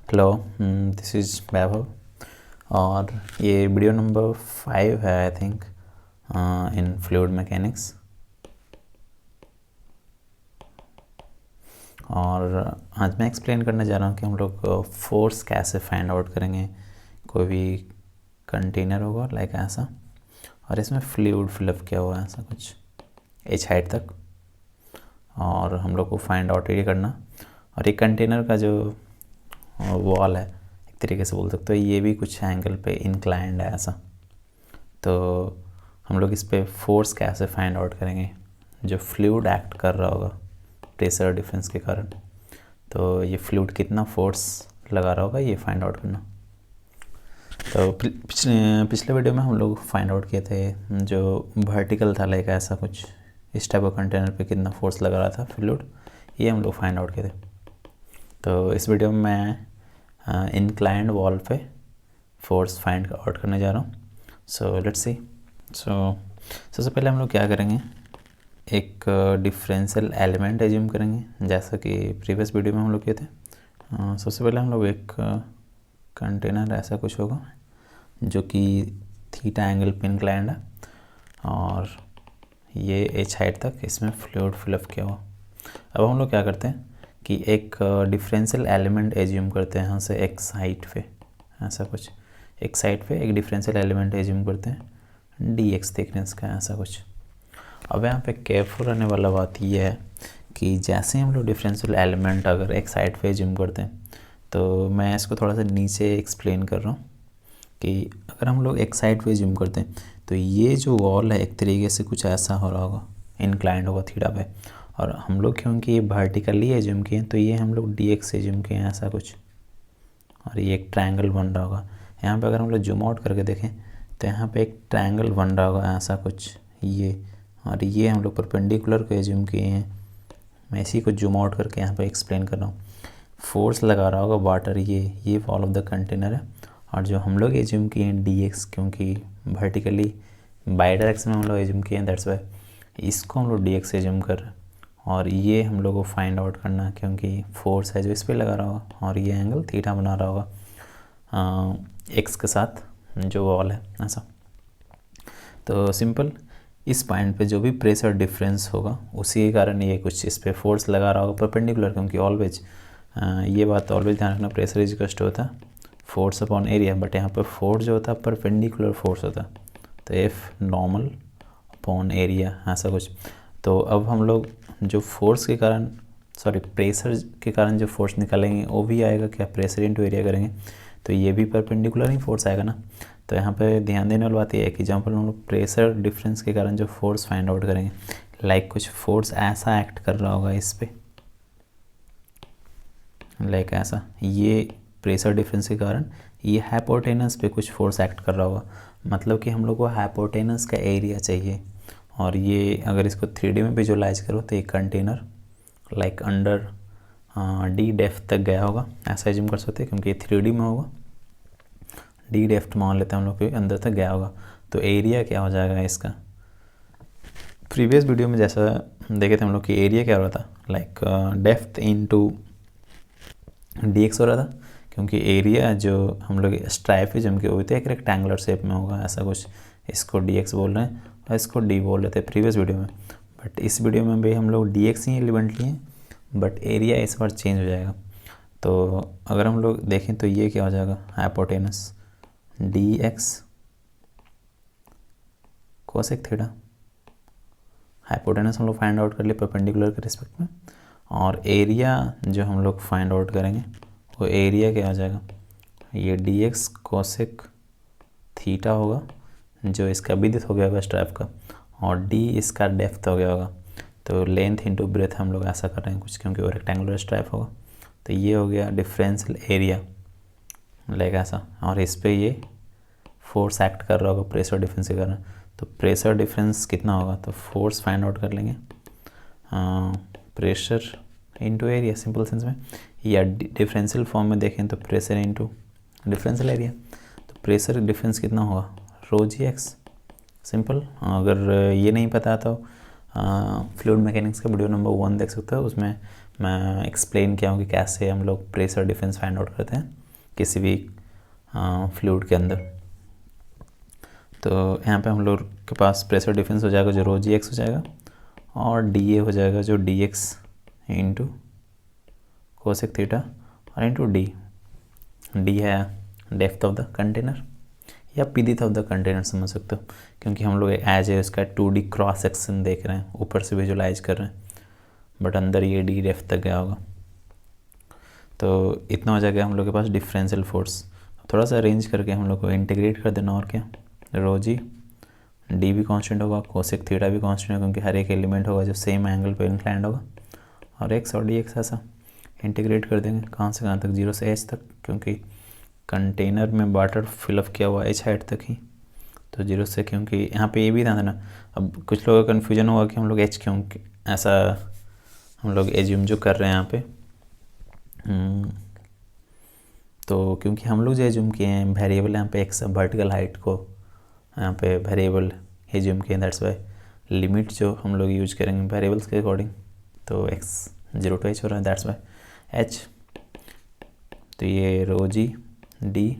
Hello, this is वैभव और ये video number 5 है I think in fluid mechanics. और आज मैं एक्सप्लेन करने जा रहा हूँ कि हम लोग फोर्स कैसे फाइंड आउट करेंगे। कोई भी कंटेनर होगा लाइक ऐसा और इसमें फ्लूइड फिलअप किया हुआ है ऐसा कुछ h हाइट तक, और हम लोग को फाइंड आउट ये करना। और ये कंटेनर का जो वॉल है एक तरीके से बोल सकते हो, ये भी कुछ एंगल पे इंक्लाइंड है ऐसा। तो हम लोग इस पे फोर्स कैसे फाइंड आउट करेंगे जो फ्लूइड एक्ट कर रहा होगा प्रेशर डिफरेंस के कारण। तो ये फ्लूइड कितना फोर्स लगा रहा होगा ये फाइंड आउट करना। तो पिछले वीडियो में हम लोग फाइंड आउट किए थे जो वर्टिकल था लाइक ऐसा कुछ, इस टाइप का कंटेनर पे कितना फोर्स लगा रहा था फ्लूइड, ये हम लोग फाइंड आउट किए थे। तो इस वीडियो में मैं इंक्लाइंड वॉल पे फोर्स फाइंड आउट करने जा रहा हूँ। So let's see. सबसे पहले हम लोग क्या करेंगे, एक डिफरेंशियल एलिमेंट एज्यूम करेंगे जैसा कि प्रीवियस वीडियो में हम लोग किए थे। सबसे पहले हम लोग एक कंटेनर ऐसा कुछ होगा जो कि थीटा एंगल पे इंक्लाइंड है और ये h हाइट तक इसमें फ्लूइड फिलअप किया हुआ। अब हम लोग क्या करते हैं कि एक डिफरेंशियल एलिमेंट एज्यूम करते हैं यहाँ से x हाइट पे ऐसा कुछ, x हाइट पे एक डिफरेंशियल एलिमेंट एज्यूम करते हैं dx थिकनेस का ऐसा कुछ। अब यहाँ पे केयरफुल रहने वाला बात ये है कि जैसे हम लोग डिफरेंशियल एलिमेंट अगर x हाइट पे एज्यूम करते हैं, तो मैं इसको थोड़ा सा नीचे एक्सप्लेन कर रहा हूँ कि अगर हम लोग x हाइट पे एज्यूम करते हैं तो ये जो वॉल है एक तरीके से कुछ ऐसा हो रहा होगा, इंक्लाइंड होगा थीटा पे। और हम लोग क्योंकि ये वर्टिकली एज्यूम किए तो ये हम लोग dx एज्यूम किए हैं ऐसा कुछ, और ये एक ट्रायंगल बन रहा होगा। यहाँ पे अगर हम लोग जूम आउट करके देखें तो यहाँ पे एक ट्रायंगल बन रहा होगा ऐसा कुछ ये, और ये हम लोग परपेंडिकुलर को एज्यूम किए हैं। मैं इसी को जूम आउट करके यहाँ पे एक्सप्लेन कर रहा हूँ। फोर्स लगा रहा होगा वाटर, ये वॉल ऑफ द कंटेनर है, और जो हम लोग एज्यूम किए हैं dx क्योंकि वर्टिकली बाई डायरेक्शन में हम लोग एज्यूम किए हैं, दैट्स वाई इसको हम लोग dx एज्यूम कर रहे हैं। और ये हम लोग को फाइंड आउट करना है क्योंकि फोर्स है जो इस पे लगा रहा होगा और ये एंगल थीटा बना रहा होगा x के साथ जो वॉल है ऐसा। तो सिंपल, इस पॉइंट पे जो भी प्रेशर डिफरेंस होगा उसी के कारण ये कुछ इस पे फोर्स लगा रहा होगा परपेंडिकुलर, क्योंकि ऑलवेज ये बात ऑलवेज ध्यान रखना, प्रेशर इज इक्वल टू होता है फोर्स अपॉन एरिया, बट यहाँ पर फोर्स जो होता है परपेंडिकुलर फोर्स होता है, तो एफ नॉर्मल अपॉन एरिया ऐसा कुछ। तो अब हम लोग जो फोर्स के कारण प्रेशर के कारण जो फोर्स निकालेंगे वो भी आएगा क्या, प्रेशर इंटू एरिया करेंगे तो ये भी परपेंडिकुलर ही फोर्स आएगा ना। तो यहाँ पे ध्यान देने वाली बात ये है कि एग्जाम्पल हम लोग प्रेशर डिफरेंस के कारण जो फोर्स फाइंड आउट करेंगे, लाइक कुछ फोर्स ऐसा एक्ट कर रहा होगा इस पे लाइक ऐसा, ये प्रेशर डिफरेंस के कारण ये हाइपोटेनस पे कुछ फोर्स एक्ट कर रहा होगा। मतलब कि हम लोग को हाइपोटेनस का एरिया चाहिए, और ये अगर इसको 3D में विजुअलाइज करो तो ये container like under d depth तक गया होगा ऐसा एज्यूम कर सकते हैं, क्योंकि ये 3D में होगा, d डेप्थ मान लेते हैं हम लोग के अंदर तक गया होगा। तो एरिया क्या हो जाएगा इसका, प्रीवियस वीडियो में जैसा देखे थे हम लोग कि एरिया क्या हो रहा था, लाइक डेप्थ इनटू dx हो रहा था, क्योंकि एरिया जो हम लोग स्ट्राइप एज्यूम किए हुए थे एक रेक्टेंगुलर शेप में होगा ऐसा कुछ। इसको dx बोल रहे हैं और इसको d बोल रहे थे प्रीवियस वीडियो में, बट इस वीडियो में भी हम लोग dx ही एलिमेंट लिए, बट एरिया इस बार चेंज हो जाएगा। तो अगर हम लोग देखें तो ये क्या हो जाएगा, hypotenuse dx cosec theta. Hypotenuse हम लोग फाइंड आउट कर लिए परपेंडिकुलर के रिस्पेक्ट में, और एरिया जो हम लोग फाइंड आउट करेंगे वो एरिया क्या हो जाएगा, ये dx कोसेक थीटा होगा जो इसका विड्थ हो गया होगा स्ट्राइप का, और d इसका डेप्थ हो गया होगा। तो लेंथ इंटू ब्रेथ हम लोग ऐसा कर रहे हैं कुछ, क्योंकि वो रेक्टेंगुलर स्ट्राइप होगा। तो ये हो गया डिफरेंशियल एरिया लाइक ऐसा, और इस पे ये फोर्स एक्ट कर रहा होगा प्रेशर डिफरेंस के कारण। तो प्रेशर डिफरेंस कितना होगा, तो फोर्स फाइंड आउट कर लेंगे pressure into area simple sense में, या डिफरेंशियल फॉर्म में देखें तो प्रेशर इंटू डिफरेंशियल एरिया। तो प्रेशर डिफरेंस कितना होगा, रो जी एक्स सिंपल। अगर ये नहीं पता तो फ्लूइड मैकेनिक्स का वीडियो नंबर 1 देख सकते हो, उसमें मैं एक्सप्लेन किया हूँ कि कैसे हम लोग प्रेशर डिफरेंस फाइंड आउट करते हैं किसी भी फ्लूइड के अंदर। तो यहाँ पे हम लोग के पास प्रेशर डिफरेंस हो जाएगा जो रो जी एक्स हो जाएगा, और डी ए हो जाएगा जो D x into cosec theta और इंटू डी। डी है डेप्थ ऑफ द कंटेनर या पीडीथ ऑफ द कंटेनर समझ सकते हो, क्योंकि हम लोग एज ए उसका 2D क्रॉस सेक्शन देख रहे हैं, ऊपर से विजुलाइज कर रहे हैं, बट अंदर ये डी डेप्थ तक गया होगा। तो इतना हो जाएगा हम लोग के पास डिफरेंशियल फोर्स। थोड़ा सा अरेंज करके हम लोग को इंटीग्रेट कर देना, और क्या, रो जी डी भी कांस्टेंट होगा, कोसेक थीटा भी कांस्टेंट होगा क्योंकि हर एक एलिमेंट होगा जो सेम एंगल पे इंक्लाइंड होगा, और एक्स और डी एक्स ऐसा इंटीग्रेट कर देंगे कहाँ से कहाँ तक, 0 से एच तक, क्योंकि कंटेनर में वाटर फिलअप किया हुआ एच हाइट तक ही, तो 0 से, क्योंकि यहाँ पे ये भी ध्यान देना। अब कुछ लोगों का कन्फ्यूजन होगा कि हम लोग एच क्यों ऐसा हम लोग एज्यूम जो कर रहे हैं यहाँ पे, तो क्योंकि हम लोग जो एज्यूम किए हैं वेरिएबल यहाँ पे एक्स वर्टिकल हाइट को यहाँ पे वेरिएबल एज्यूम किए, दैट्स वाई लिमिट जो हम लोग यूज करेंगे वेरिएबल्स के अकॉर्डिंग, तो एक्स 0 to h हो रहा है, दैट्स वाई एच। तो ये rho g d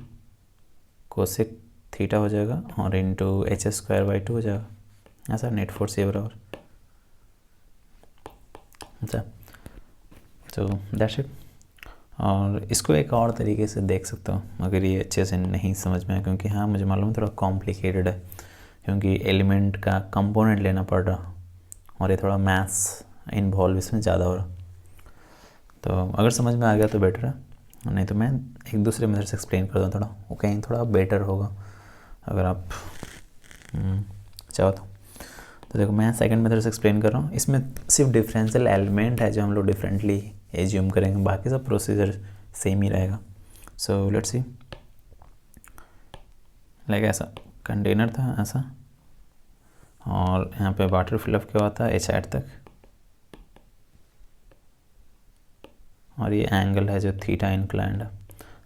cosec theta हो जाएगा और इंटू एच स्क्वायर बाई 2 हो जाएगा, ऐसा नेट फोर्स ये बराबर। अच्छा, तो दैट्स इट। और इसको एक और तरीके से देख सकता हूँ अगर ये अच्छे से नहीं समझ में आए, क्योंकि हाँ मुझे मालूम थोड़ा कॉम्प्लिकेटेड है, क्योंकि एलिमेंट का कंपोनेंट लेना पड़ रहा और ये थोड़ा मैथ्स इन्वॉल्व इसमें ज़्यादा हो रहा। तो अगर समझ में आ गया तो बेटर है, नहीं तो मैं एक दूसरे मेथड से एक्सप्लेन कर दूँ थोड़ा, वो कहीं थोड़ा बेटर होगा अगर आप चाहो तो देखो मैं सेकंड मेथड से एक्सप्लेन कर रहा हूँ। इसमें सिर्फ डिफरेंशियल एलिमेंट है जो हम लोग डिफरेंटली एज्यूम करेंगे, बाकी सब प्रोसीजर सेम ही रहेगा। सो लेट्स सी, लाइक ऐसा कंटेनर था ऐसा, और यहाँ पे वाटर फिलअप किया हुआ था एच हाइट तक, और ये एंगल है जो थीटा इंक्लाइंड है।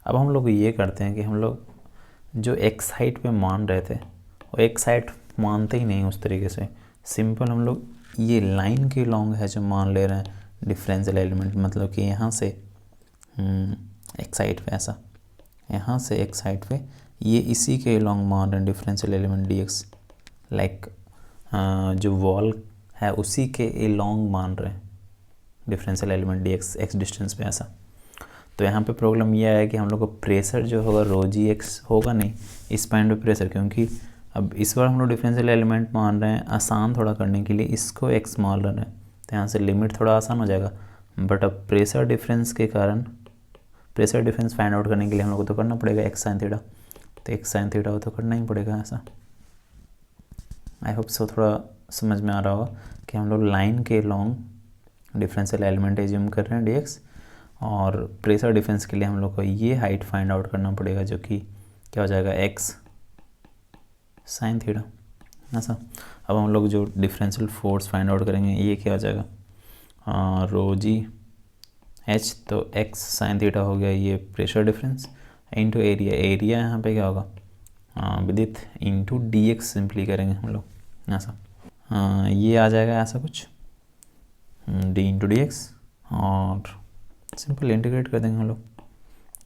अब हम लोग ये करते हैं कि हम लोग जो एक्स हाइट पे मान रहे थे वो एक्स हाइट मानते ही नहीं उस तरीके से, सिंपल हम लोग ये लाइन के लॉन्ग है जो मान ले रहे हैं डिफरेंशियल एलिमेंट, मतलब कि यहाँ से एक्स हाइट पे ऐसा, यहाँ से एक्स हाइट पे ये इसी के लॉन्ग मान रहे हैं differential element D x, like जो वॉल है उसी के लॉन्ग मान रहे हैं differential element D x x distance पे ऐसा। तो यहाँ पे प्रॉब्लम ये है कि हम लोग को प्रेशर जो होगा रो जी एक्स होगा नहीं इस पॉइंट पे प्रेशर, क्योंकि अब इस बार हम लोग डिफरेंशियल एलिमेंट मान रहे हैं आसान थोड़ा करने के लिए, इसको एक्स मान रहे हैं, तो यहाँ से लिमिट थोड़ा आसान हो जाएगा। बट अब प्रेशर डिफरेंस के कारण प्रेशर डिफरेंस फाइंड आउट करने के लिए हम लोग को तो करना पड़ेगा एक्स साइन थीटा, तो एक्स साइन थीटा हो तो करना ही पड़ेगा ऐसा। आई होप सो थोड़ा समझ में आ रहा होगा कि हम लोग लाइन के लॉन्ग डिफरेंशियल एलिमेंट एज्यूम कर रहे हैं डी एक्स, और प्रेशर डिफरेंस के लिए हम लोग को ये हाइट फाइंड आउट करना पड़ेगा जो कि क्या हो जाएगा एक्स साइन थीटा ऐसा। अब हम लोग जो डिफरेंशियल फोर्स फाइंड आउट करेंगे ये क्या हो जाएगा रो जी एच, तो एक्स साइन थीटा हो गया ये pressure difference into area, area यहाँ पे क्या होगा विदित इनटू डी एक्स सिंपली करेंगे हम लोग ऐसा, ये आ जाएगा ऐसा कुछ डी इंटू डी एक्स, और सिंपल इंटीग्रेट कर देंगे हम लोग,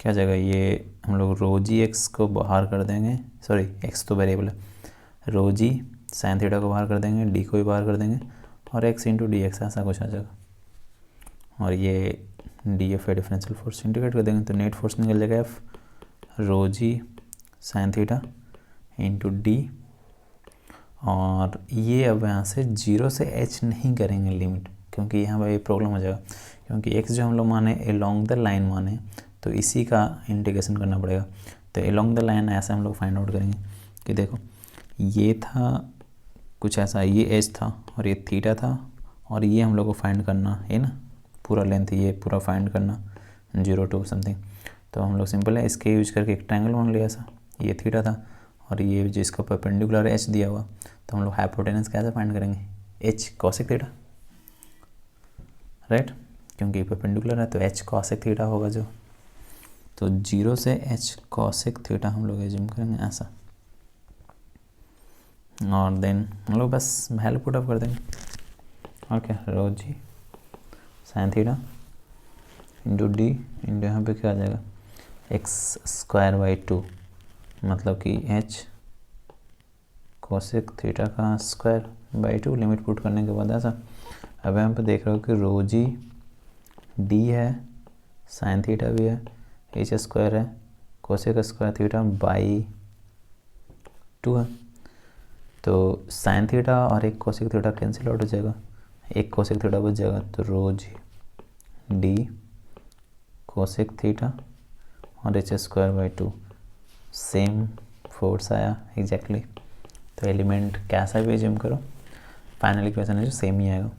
क्या आ जाएगा ये हम लोग रो जी एक्स को बाहर कर देंगे, सॉरी एक्स तो वेरिएबल है, रो जी साइन थीटा को बाहर कर देंगे, डी को भी बाहर कर देंगे, और एक्स इंटू डी एक्स ऐसा कुछ आ जाएगा, और ये डी एफ है डिफरेंशियल फोर्स, इंटीग्रेट कर देंगे तो नेट फोर्स निकल जाएगा एफ रो g sine theta into D, और ये अब यहाँ से 0 से h नहीं करेंगे लिमिट, क्योंकि यहाँ पर ये प्रॉब्लम हो जाएगा, क्योंकि x जो हम लोग माने एलोंग द लाइन माने तो इसी का इंटीग्रेशन करना पड़ेगा। तो एलोंग द लाइन ऐसा हम लोग फाइंड आउट करेंगे कि देखो ये था कुछ ऐसा, ये h था और ये थीटा था, और ये हम लोग को फाइंड करना है ना, पूरा लेंथ ये पूरा फाइंड करना 0 to समथिंग। तो हम लोग सिंपल है इसके यूज करके एक ट्रायंगल मान लिया ऐसा, ये थीटा था और ये जिसका परपेंडिकुलर h दिया हुआ, तो हम लोग हाइपोटेनस कैसे फाइंड करेंगे h कॉसेक थीटा, राइट, क्योंकि परपेंडिकुलर है तो h कॉसेक थीटा होगा जो, तो 0 से h कॉसेक थीटा हम लोग एज्यूम करेंगे ऐसा, और देन हम लोग बस वैल्यू पुट अप कर देंगे, और क्या rho g sine theta into d into यहाँ पे क्या आ जाएगा एक्स स्क्वायर बाई 2, मतलब कि एच कोसेक थीटा का स्क्वायर बाई 2 लिमिट पुट करने के बाद ऐसा। अब यहाँ पे देख रहे हो कि रो जी डी है, साइन थीटा भी है, एच स्क्वायर है, कोसेक स्क्वायर थीटा बाई 2 है। तो साइन थीटा और एक कोसेक थीटा कैंसिल आउट हो जाएगा, एक कोसेक थीटा बच जाएगा, तो रो जी डी कोसेक थीटा और H square by 2 same force आया एग्जैक्टली। तो एलिमेंट कैसा भी एज्यूम करो, फाइनल इक्वेशन है जो सेम ही आएगा।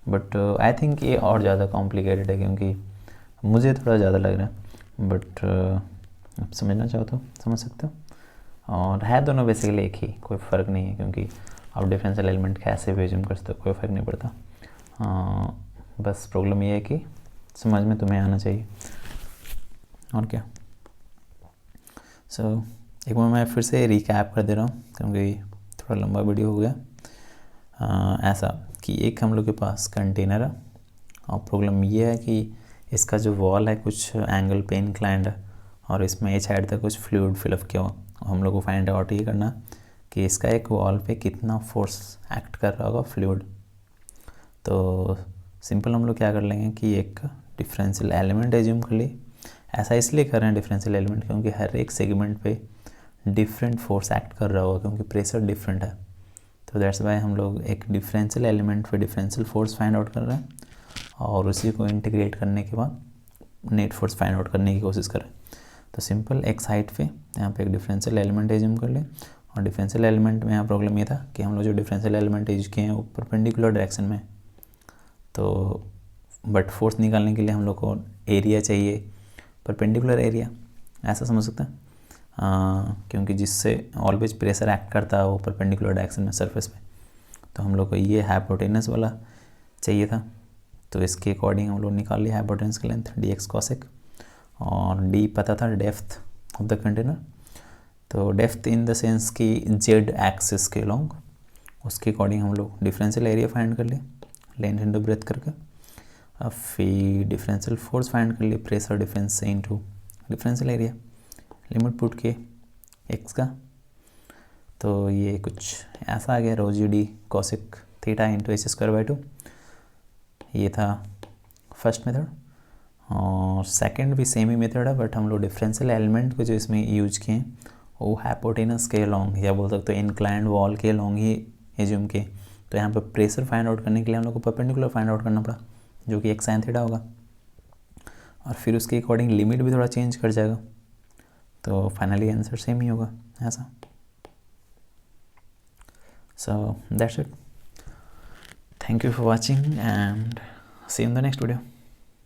बट आई थिंक ये और ज़्यादा कॉम्प्लिकेटेड है, क्योंकि मुझे थोड़ा ज़्यादा लग रहा है, बट आप समझना चाहो तो समझ सकते हो। और है दोनों बेसिकली एक ही, कोई फ़र्क नहीं है, क्योंकि आप डिफरेंशियल एलिमेंट कैसे भी एज्यूम कर सकते हो, कोई फ़र्क नहीं पड़ता। बस प्रॉब्लम ये है कि समझ में तुम्हें आना चाहिए, और क्या। सो एक बार मैं फिर से रिकैप कर दे रहा हूँ, क्योंकि थोड़ा लंबा वीडियो हो गया। ऐसा कि एक हम लोग के पास कंटेनर है, और प्रॉब्लम ये है कि इसका जो वॉल है कुछ एंगल पे इंक्लाइंड है, और इसमें एच साइड तक कुछ फ्लूइड फिलअप किया हुआ। हम लोग को फाइंड आउट ये करना कि इसका एक वॉल पे कितना फोर्स एक्ट कर रहा होगा फ्लूइड। तो सिंपल हम लोग क्या कर लेंगे कि एक डिफरेंशियल एलिमेंट एज्यूम कर लिए। ऐसा इसलिए कर रहे हैं डिफरेंशियल एलिमेंट, क्योंकि हर एक सेगमेंट पे डिफरेंट फोर्स एक्ट कर रहा होगा, क्योंकि प्रेशर डिफरेंट है। तो दैट्स वाई हम लोग एक डिफरेंशियल एलिमेंट पे डिफरेंशियल फोर्स फाइंड आउट कर रहे हैं, और उसी को इंटीग्रेट करने के बाद नेट फोर्स फाइंड आउट करने की कोशिश करें। तो सिंपल एक साइड पे यहाँ पे एक डिफरेंशियल एलिमेंट एज्यूम कर लें, और डिफरेंशियल एलिमेंट में यहाँ प्रॉब्लम ये था कि हम लोग जो डिफरेंशियल एलिमेंट यूज किए हैं वो परपेंडिकुलर डायरेक्शन में। तो बट फोर्स निकालने के लिए हम लोग को एरिया चाहिए, परपेंडिकुलर एरिया, ऐसा समझ सकते हैं। क्योंकि जिससे ऑलवेज प्रेशर एक्ट करता है वो परपेंडिकुलर डायरेक्शन में सरफेस पे। तो हम लोग को ये हाइपोटेनस वाला चाहिए था, तो इसके अकॉर्डिंग हम लोग निकाल लिया हाइपोटेनस की लेंथ डी एक्स कॉसेक, और डी पता था डेप्थ ऑफ द कंटेनर। तो डेप्थ इन द सेंस कि जेड एक्सिस के लॉन्ग, उसके अकॉर्डिंग हम लोग डिफरेंशियल एरिया फाइंड कर लिए लेंथ इंटू ब्रेथ करके। अब फिर डिफरेंशियल फोर्स फाइंड कर लिए प्रेशर डिफरेंस से into differential area, limit put के एक्स का। तो ये कुछ ऐसा आ गया, rho g d cosec theta into h square by 2। ये था फर्स्ट मेथड, और सेकंड भी सेम ही मेथड है, बट हम लोग डिफरेंशियल एलिमेंट को जो इसमें यूज किए हैं वो हाइपोटेनस के लॉन्ग, या बोल सकते हो इंक्लाइंड वॉल के लॉन्ग ही एज्यूम किए। तो यहाँ पर प्रेशर फाइंड आउट करने के लिए हम लोग को परपेंडिकुलर फाइंड आउट करना पड़ा, जो कि एक साइन थीटा होगा, और फिर उसके अकॉर्डिंग लिमिट भी थोड़ा चेंज कर जाएगा। तो फाइनली आंसर सेम ही होगा ऐसा। So that's it, thank you for watching and see in the next video.